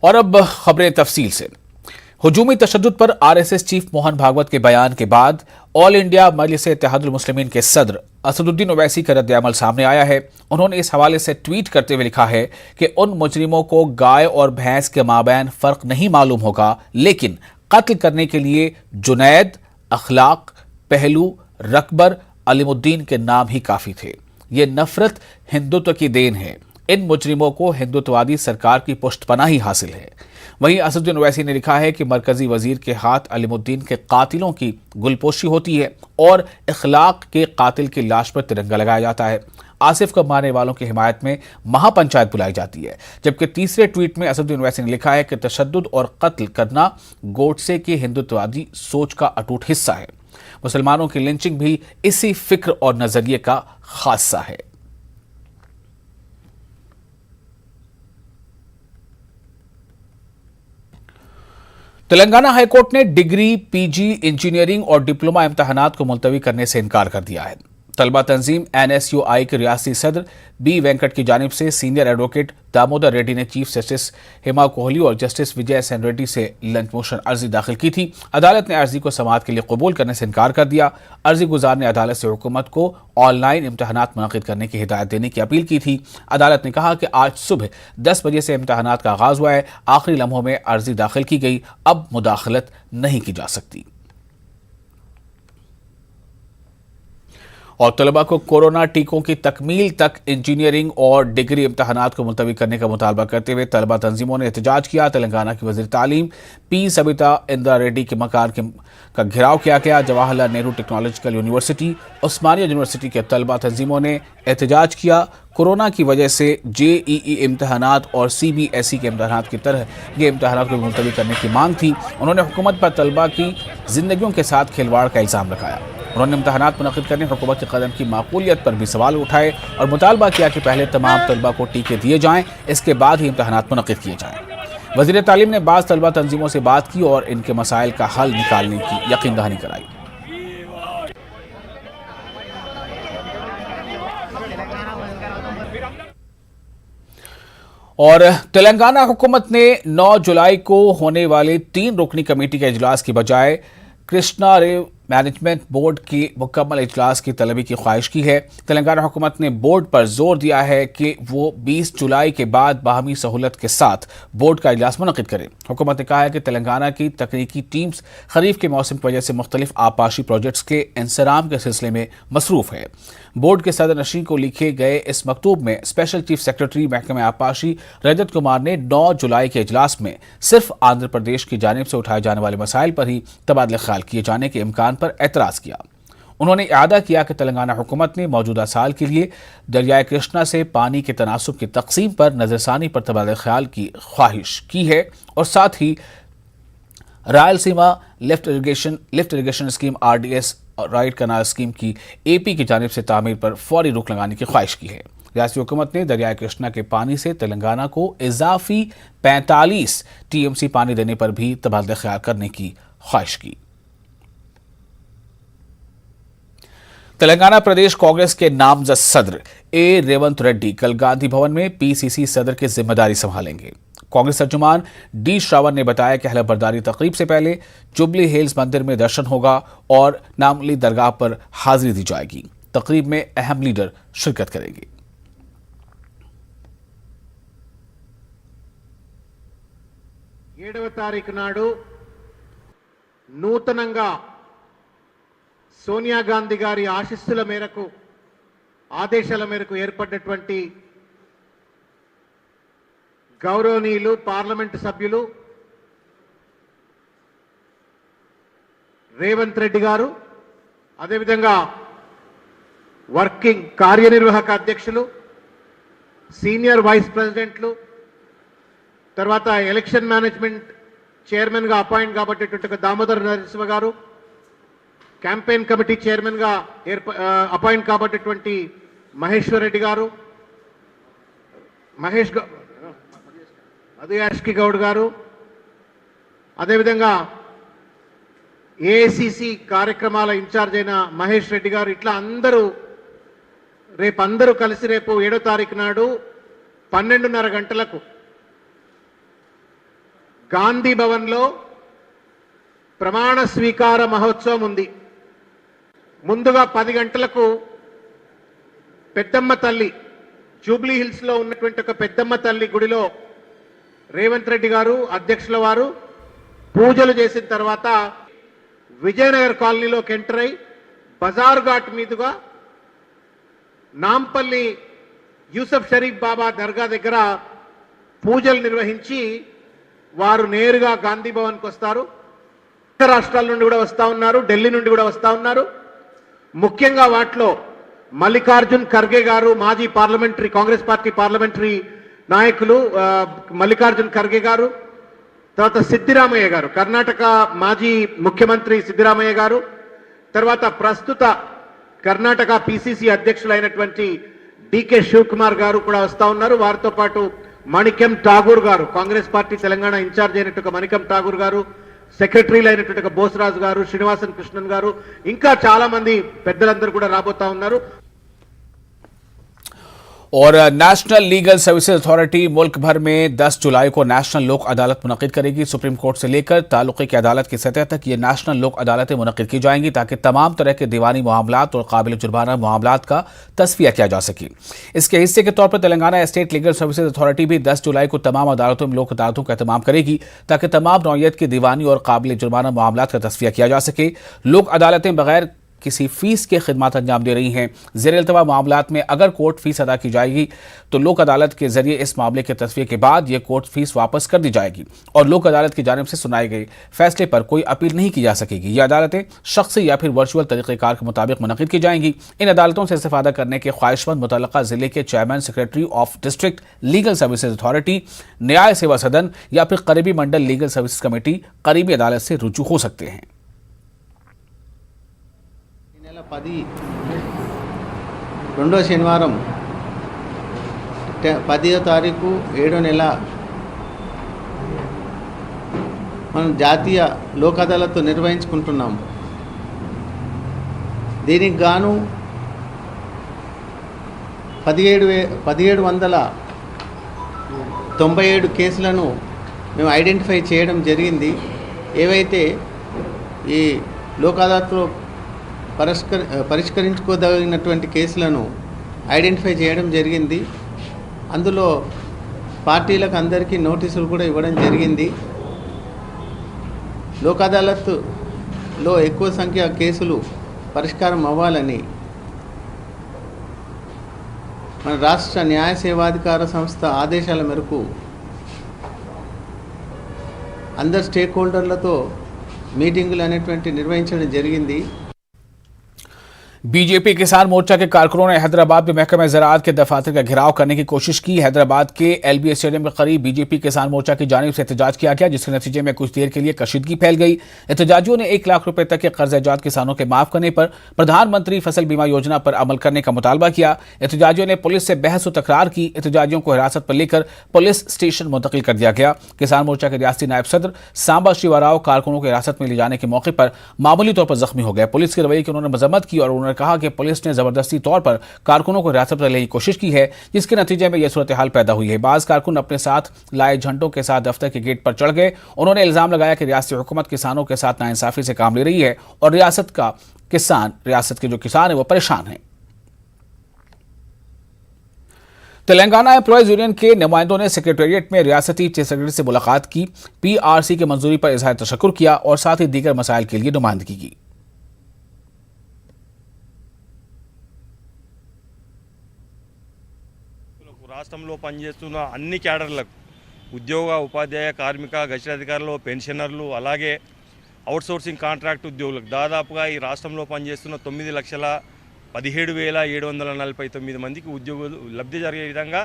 और अब खबरें तफसील से। हुजूमी तशद्दुद पर आरएसएस चीफ मोहन भागवत के बयान के बाद ऑल इंडिया मजलिस इत्तेहादुल मुस्लिमीन के सदर असदुद्दीन ओवैसी का रद्द-ए-अमल सामने आया है। उन्होंने इस हवाले से ट्वीट करते हुए लिखा है कि उन मुजरिमों को गाय और भैंस के माबैन फर्क नहीं मालूम होगा, लेकिन कत्ल करने के लिए जुनैद, अखलाक, पहलू, रकबर, अलीमुद्दीन के नाम ही काफी थे। ये नफरत हिंदुत्व की देन है। इन मुजरिमों को हिंदुत्ववादी सरकार की पुष्टपनाही हासिल है। वहीं असदुद्दीन ओवैसी ने लिखा है कि मरकजी वजीर के हाथ अलीमुद्दीन के कातिलों की गुलपोशी होती है और इखलाक के कातिल की लाश पर तिरंगा लगाया जाता है। आसिफ को मारने वालों की हिमायत में महापंचायत बुलाई जाती है। जबकि तीसरे ट्वीट में असदुद्दीन ओवैसी ने लिखा है कि तशद्दुद और कत्ल करना गोडसे की हिंदुत्ववादी सोच का अटूट हिस्सा है। मुसलमानों की लिंचिंग भी इसी फिक्र और नजरिए का खासा है। तेलंगाना हाईकोर्ट ने डिग्री, पीजी, इंजीनियरिंग और डिप्लोमा इम्तहानात को मुलतवी करने से इनकार कर दिया है। तलबा तंजीम एनएसयूआई के रियासती सदर बी वेंकट की जानिब से सीनियर एडवोकेट दामोदर रेड्डी ने चीफ जस्टिस हेमा कोहली और जस्टिस विजय सेन रेड्डी से लंच मोशन अर्जी दाखिल की थी। अदालत ने अर्जी को समाअत के लिए कबूल करने से इनकार कर दिया। अर्जी गुजार ने अदालत से हुकूमत को ऑनलाइन इम्तहानात मुनक़िद करने की हिदायत देने की अपील की थी। अदालत ने कहा कि आज सुबह 10 बजे से इम्तहानात का आगाज हुआ है। आखिरी लम्हों में अर्जी दाखिल की गई, अब मुदाखलत नहीं की जा सकती। और तलबा को कोरोना टीकों की तकमील तक इंजीनियरिंग और डिग्री इम्तहानात को मुलतवी करने का मुतालबा करते हुए तलबा तंजीमों ने एहतजाज किया। तेलंगाना की वज़ीर तालीम पी सबिता इंदिरा रेड्डी के मकान का घेराव किया गया। जवाहरलाल नेहरू टेक्नोलॉजिकल यूनिवर्सिटी, उस्मानिया यूनिवर्सिटी के तलबा तंजीमों ने एहतजाज किया। कोरोना की वजह से जेईई इम्तहानात और सीबीएसई के इम्तहानात की तरह ये इम्तहानात को मुलतवी करने की मांग थी। उन्होंने हुकूमत पर तलबा की जिंदगियों के साथ खिलवाड़ का इल्ज़ाम लगाया। उन्होंने इम्तहानात मुनक़िद करने हुकूमत के कदम की माकूलियत पर भी सवाल उठाए और मुतालबा किया कि पहले तमाम तलबा को टीके दिए जाएं, इसके बाद ही इम्तहानात मुनक़िद किए जाएं। वज़ीर तालीम ने बाज़ तलबा तंजीमों से बात की और इनके मसाइल का हल निकालने की यकीन दहानी कराई। और तेलंगाना हुकूमत ने 9 जुलाई को होने वाले 3 रुकनी कमेटी के इजलास की बजाय कृष्णा रेव मैनेजमेंट बोर्ड की मुकम्मल इजलास की तलबी की ख्वाहिश की है। तेलंगाना हुकूमत ने बोर्ड पर जोर दिया है कि वो 20 जुलाई के बाद बाहमी सहूलत के साथ बोर्ड का इजलास मुनक़िद करे। हुकूमत ने कहा है कि तेलंगाना की तकनीकी टीम्स खरीफ के मौसम की वजह से मुख्तलिफ आपाशी प्रोजेक्ट्स के इंसराम के सिलसिले में मसरूफ है। बोर्ड के सदर नशीन को लिखे गए इस मकतूब में स्पेशल चीफ सेक्रेटरी महकमे आपाशी रजत कुमार ने 9 जुलाई के इजलास में सिर्फ आंध्र प्रदेश की जानिब से उठाए जाने वाले मसाइल पर ही तबादला ख्याल किए जाने के इम्कान पर एतराज़ किया। उन्होंने इआदा किया कि तेलंगाना हुकूमत ने मौजूदा साल के लिए दरियाए कृष्णा से पानी के तनासुब की तकसीम पर नजरसानी पर तबादला ख्याल की ख्वाहिश की है और साथ ही Rayalaseema lift irrigation scheme RDS right canal scheme की AP की जानिब से तामीर पर फौरी रुख लगाने की ख्वाहिश की है। रियासती हुकूमत ने दरियाए कृष्णा के पानी से तेलंगाना को इजाफी 45 TMC पानी देने पर भी तबादला ख्याल करने की ख्वाहिश की। तेलंगाना प्रदेश कांग्रेस के नामजद सदर ए रेवंत रेड्डी कल गांधी भवन में PCC सदर की जिम्मेदारी संभालेंगे। कांग्रेस तर्जुमान डी श्रावण ने बताया कि हलफ बर्दारी तकरीब से पहले जुबली हिल्स मंदिर में दर्शन होगा और नामली दरगाह पर हाजिरी दी जाएगी। तकरीब में अहम लीडर शिरकत करेंगे। 7వ తారీఖు నాడు నూతనంగా సోనియా గాంధీ గారి ఆశీస్సుల మేరకు ఆదేశాల మేరకు ఏర్పడినటువంటి గౌరవనీయులు పార్లమెంటు సభ్యులు రేవంత్ రెడ్డి గారు, అదేవిధంగా వర్కింగ్ కార్యనిర్వాహక అధ్యక్షులు, సీనియర్ వైస్ ప్రెసిడెంట్లు, తర్వాత ఎలక్షన్ మేనేజ్మెంట్ చైర్మన్ గా అపాయింట్ కాబట్టేటువంటి దామోదర్ నరసింహ గారు, క్యాంపెయిన్ కమిటీ చైర్మన్ గా అపాయింట్ కాబట్టేటువంటి మహేశ్వర్ రెడ్డి గారు, మధుయాష్కి గౌడ్ గారు, అదేవిధంగా ఏఐసిసి కార్యక్రమాల ఇన్ఛార్జ్ అయిన మహేష్ రెడ్డి గారు, ఇట్లా అందరూ కలిసి రేపు 7వ తారీఖు నాడు 12:30 గంటలకు గాంధీ భవన్లో ప్రమాణ స్వీకార మహోత్సవం ఉంది. ముందుగా 10 గంటలకు పెద్దమ్మ తల్లి జూబ్లీ హిల్స్ లో ఉన్నటువంటి ఒక పెద్దమ్మ తల్లి గుడిలో రేవంత్ రెడ్డి గారు అధ్యక్షుల వారు పూజలు చేసిన తర్వాత విజయనగర్ కాలనీలోకి ఎంటర్ అయి బజార్ ఘాట్ మీదుగా నాంపల్లి యూసఫ్ షరీఫ్ బాబా దర్గా దగ్గర పూజలు నిర్వహించి వారు నేరుగా గాంధీ భవన్కి వస్తారు. ఇతర రాష్ట్రాల నుండి కూడా వస్తూ ఉన్నారు, ఢిల్లీ నుండి కూడా వస్తూ ఉన్నారు. ముఖ్యంగా వాటిలో మల్లికార్జున్ ఖర్గే గారు, మాజీ పార్లమెంటరీ కాంగ్రెస్ పార్టీ పార్లమెంటరీ నాయకులు మల్లికార్జున్ ఖర్గే గారు, తర్వాత సిద్దిరామయ్య గారు, కర్ణాటక మాజీ ముఖ్యమంత్రి సిద్దిరామయ్య గారు, తర్వాత ప్రస్తుత కర్ణాటక పిసిసి అధ్యక్షులైనటువంటి డికే శివకుమార్ గారు కూడా వస్తూ ఉన్నారు. వారితో పాటు మణికెం ఠాగూర్ గారు, కాంగ్రెస్ పార్టీ తెలంగాణ ఇన్ఛార్జ్ అయినటువంటి మణికెం ఠాగూర్ గారు, సెక్రటరీలు అయినటువంటి బోసరాజు గారు, శ్రీనివాసన్ కృష్ణన్ గారు, ఇంకా చాలా మంది పెద్దలందరూ కూడా రాబోతా ఉన్నారు. और नेशनल लीगल सर्विसेज अथॉरिटी मुल्क भर में 10 जुलाई को नेशनल लोक अदालत मुनक्किद करेगी। सुप्रीम कोर्ट से लेकर तालुके की अदालत की सतह तक ये नेशनल लोक अदालतें मुनक्किद की जाएंगी ताकि तमाम तरह के दीवानी मामलात और काबिल जुर्माना मामलात का तस्फिया किया जा सके। इसके हिस्से के तौर पर Telangana state legal services authority भी 10 जुलाई को तमाम अदालतों में लोक अदालतों का एहतमाम करेगी ताकि तमाम नौयत की दीवानी और काबिल जुर्माना मामलात का तस्फिया किया जा सके। लोक अदालतें बगैर किसी फीस के खिदमत अंजाम दे रही हैं। ज़ेर इल्तवा मामलात में अगर कोर्ट फीस अदा की जाएगी तो लोक अदालत के जरिए इस मामले के तस्वीर के बाद यह कोर्ट फीस वापस कर दी जाएगी और लोक अदालत की जानिब से सुनाए गए फैसले पर कोई अपील नहीं की जा सकेगी। ये अदालतें शख्सी या फिर वर्चुअल तरीक़ेकार के मुताबिक मुनक़िद की जाएंगी। इन अदालतों से इस्तेफ़ादा करने के ख्वाहिशमंद मुतल्लक़ा ज़िले के chairman secretary of district legal services authority, न्याय सेवा सदन या फिर करीबी मंडल लीगल सर्विस कमेटी करीबी अदालत से रुजू हो सकते हैं। 10 శనివారం 10వ తారీఖు 7వ నెల మనం జాతీయ లోక్ అదాలత్ నిర్వహించుకుంటున్నాం. దీనికి గాను 1797 కేసులను మేము ఐడెంటిఫై చేయడం జరిగింది. ఏవైతే ఈ లోక్ అదాలత్లో పరిష్కరించుకోదగినటువంటి కేసులను ఐడెంటిఫై చేయడం జరిగింది. అందులో పార్టీలకు అందరికీ నోటీసులు కూడా ఇవ్వడం జరిగింది. లోక్ అదాలత్లో ఎక్కువ సంఖ్య కేసులు పరిష్కారం అవ్వాలని మన రాష్ట్ర న్యాయ సేవాధికార సంస్థ ఆదేశాల మేరకు అందరు స్టేక్ హోల్డర్లతో మీటింగులు అనేటువంటి నిర్వహించడం జరిగింది. बीजेपी किसान मोर्चा के कारकुनों ने हैदराबाद में महकमा ज़राअत के दफातर का घेराव करने की कोशिश की। हैदराबाद के एलबीएस स्टेडियम के करीब बीजेपी किसान मोर्चा की जानिब से एहतजाज किया गया, जिसके नतीजे में कुछ देर के लिए कशीदगी फैल गई। एहतजाजियों ने 1 लाख रुपए तक के कर्जजात किसानों के माफ करने पर प्रधानमंत्री फसल बीमा योजना पर अमल करने का मुतालबा किया। एहतजाजियों ने पुलिस से बहस और तकरार की। एहतजाजियों को हिरासत पर लेकर पुलिस स्टेशन मुंतकिल कर दिया गया। किसान मोर्चा के रियासती नायब सदर सांबा शिवाराव कारकुनों को हिरासत में ले जाने के मौके पर मामूली तौर पर जख्मी हो गए। पुलिस के रवैये की उन्होंने मजम्मत की और उन्होंने कहा कि पुलिस ने जबरदस्ती तौर पर कारकुनों को हिरासत में लेने की कोशिश की है, जिसके नतीजे में यह सूरत हाल पैदा हुई है। बाज कारकुन अपने साथ लाए झंडों के साथ दफ्तर के गेट पर चढ़ गए। उन्होंने इल्जाम लगाया कि रियासती हुकूमत किसानों के साथ नाइंसाफी से काम ले रही है और रियासत के जो किसान है वो परेशान है। तेलंगाना एम्प्लॉयज यूनियन के नुमाइंदों ने सेक्रेटेरिएट में रियासती चीफ सेक्रेटरी से मुलाकात की, पीआरसी की मंजूरी पर इजहार तशक्कुर किया और साथ ही दीगर मसाइल के लिए नुमाइंदगी की। రాష్ట్రంలో పనిచేస్తున్న అన్ని క్యాడర్లకు ఉద్యోగ ఉపాధ్యాయ కార్మిక గజెట్ అధికారులు పెన్షనర్లు అలాగే అవుట్సోర్సింగ్ కాంట్రాక్ట్ ఉద్యోగులకు దాదాపుగా ఈ రాష్ట్రంలో పనిచేస్తున్న 9,17,749 మందికి ఉద్యోగులు లబ్ధి జరిగే విధంగా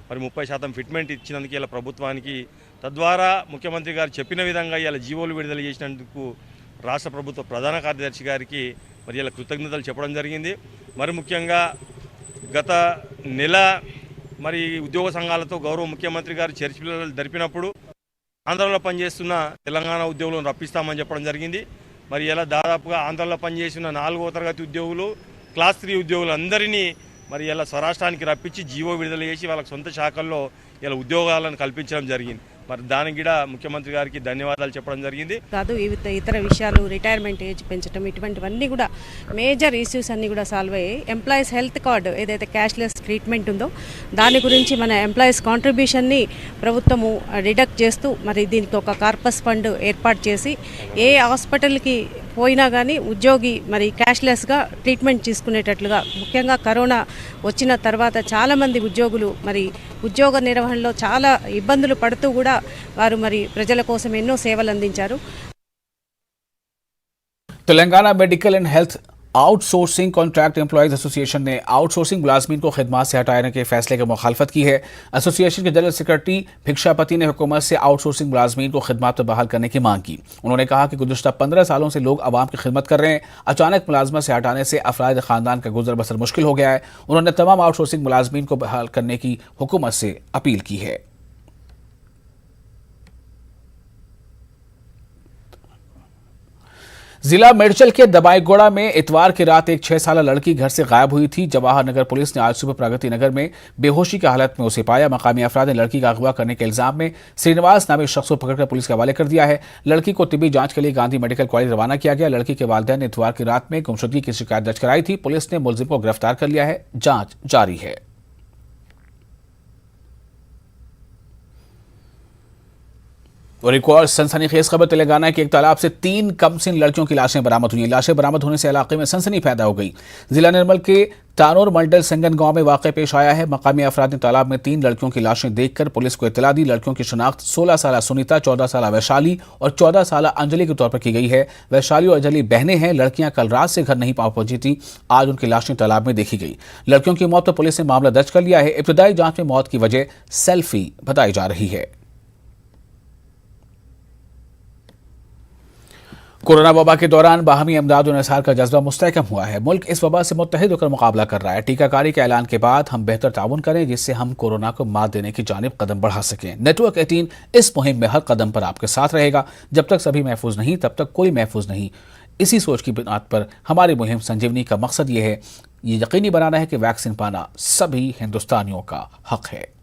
మరి 30% ఫిట్మెంట్ ఇచ్చినందుకు ఇలా ప్రభుత్వానికి, తద్వారా ముఖ్యమంత్రి గారు చెప్పిన విధంగా ఇలా జీవోలు విడుదల చేసినందుకు రాష్ట్ర ప్రభుత్వ ప్రధాన కార్యదర్శి గారికి మరి ఇలా కృతజ్ఞతలు చెప్పడం జరిగింది. మరి ముఖ్యంగా గత నెల మరి ఉద్యోగ సంఘాలతో గౌరవ ముఖ్యమంత్రి గారు చర్చలు జరిపినప్పుడు ఆంధ్రలో పనిచేస్తున్న తెలంగాణ ఉద్యోగులను రప్పిస్తామని చెప్పడం జరిగింది. మరి ఇలా దాదాపుగా ఆంధ్రలో పనిచేస్తున్న 4వ తరగతి ఉద్యోగులు, క్లాస్ 3 ఉద్యోగులందరినీ మరి ఇలా స్వరాష్ట్రానికి రప్పించి జీవో విడుదల చేసి వాళ్ళకి సొంత శాఖల్లో ఇలా ఉద్యోగాలను కల్పించడం జరిగింది. మరి దానికి కూడా ముఖ్యమంత్రి గారికి ధన్యవాదాలు చెప్పడం జరిగింది. కాదు ఇతర విషయాలు, రిటైర్మెంట్ ఏజ్ పెంచడం, ఇటువంటివన్నీ కూడా మేజర్ ఇష్యూస్ అన్నీ కూడా సాల్వ్ అయ్యాయి. ఎంప్లాయీస్ హెల్త్ కార్డు ఏదైతే క్యాష్లెస్ ట్రీట్మెంట్ ఉందో దాని గురించి మన ఎంప్లాయీస్ కాంట్రిబ్యూషన్ని ప్రభుత్వము డిడక్ట్ చేస్తూ మరి దీనికి ఒక కార్పస్ ఫండ్ ఏర్పాటు చేసి ఏ హాస్పిటల్కి పోయినా కానీ ఉద్యోగి మరి క్యాష్లెస్గా ట్రీట్మెంట్ తీసుకునేటట్లుగా, ముఖ్యంగా కరోనా వచ్చిన తర్వాత చాలామంది ఉద్యోగులు మరి ఉద్యోగ నిర్వహణలో చాలా ఇబ్బందులు పడుతూ కూడా వారు మరి ప్రజల కోసం ఎన్నో సేవలు అందించారు. Telangana medical and health outsourcing contract employees association ने आउटसोर्सिंग मुलाजमीन को खिदमात से हटाने के फैसले की मुखालफत की है। एसोसिएशन के जनरल सेक्रेटरी भिक्षापति ने हुकूमत से आउटसोर्सिंग मुलाजमीन को खिदमत पर बहाल करने की मांग की। उन्होंने कहा कि गुज़श्ता 15 सालों से लोग आवाम की खिदमत कर रहे हैं। अचानक मुलाजमत से हटाने से अफराद खानदान का गुजर बसर मुश्किल हो गया है। उन्होंने तमाम आउटसोर्सिंग मुलाजमीन को बहाल करने की हुकूमत से अपील की है। जिला मेडचल के दबाईगोड़ा में इतवार की रात एक 6 साल लड़की घर से गायब हुई थी। जवाहर नगर पुलिस ने आज सुबह प्रगति नगर में बेहोशी की हालत में उसे पाया। मकामी अफराद ने लड़की का अगवा करने के इल्जाम में श्रीनिवास नामी शख्स को पकड़कर पुलिस के हवाले कर दिया है। लड़की को तिब्बी जांच के लिए गांधी मेडिकल कॉलेज रवाना किया गया। लड़की के वालिदैन ने इतवार की रात में गुमशुदगी की शिकायत दर्ज कराई थी। पुलिस ने मुलजिम को गिरफ्तार कर लिया है। जांच जारी है। और एक और सनसनीखेज खबर, तेलंगाना के एक तालाब से 3 कमसिन लड़कियों की लाशें बरामद हुई। लाशें बरामद होने से इलाके में सनसनी पैदा हो गई। जिला निर्मल के तानोर मंडल संगन गांव में वाक़या पेश आया है। मकामी अफराद ने तालाब में 3 लड़कियों की लाशें देखकर पुलिस को इत्तला दी। लड़कियों की शनाख्त 16 साल सुनीता, 14 साल वैशाली और 14 साल अंजलि के तौर पर की गई है। वैशाली और अंजलि बहनें हैं। लड़कियां कल रात से घर नहीं पहुंची थी। आज उनकी लाशें तालाब में देखी गई। लड़कियों की मौत पर पुलिस ने मामला दर्ज कर लिया है। इब्तदाई जांच में मौत की वजह सेल्फी बताई जा रही है। कोरोना वबा के दौरान बाहमी इमदाद और निसार का जज्बा मुस्तहकम हुआ है। मुल्क इस वबा से मुत्तहिद होकर मुकाबला कर रहा है। टीकाकारी के ऐलान के बाद हम बेहतर ताउन करें जिससे हम कोरोना को मात देने की जानिब कदम बढ़ा सकें। नेटवर्क 18 इस मुहिम में हर कदम पर आपके साथ रहेगा। जब तक सभी महफूज नहीं तब तक कोई महफूज नहीं। इसी सोच की बुनियाद पर हमारी मुहिम संजीवनी का मकसद ये है, ये यकीनी बनाना है कि वैक्सीन पाना सभी हिंदुस्तानियों का हक है।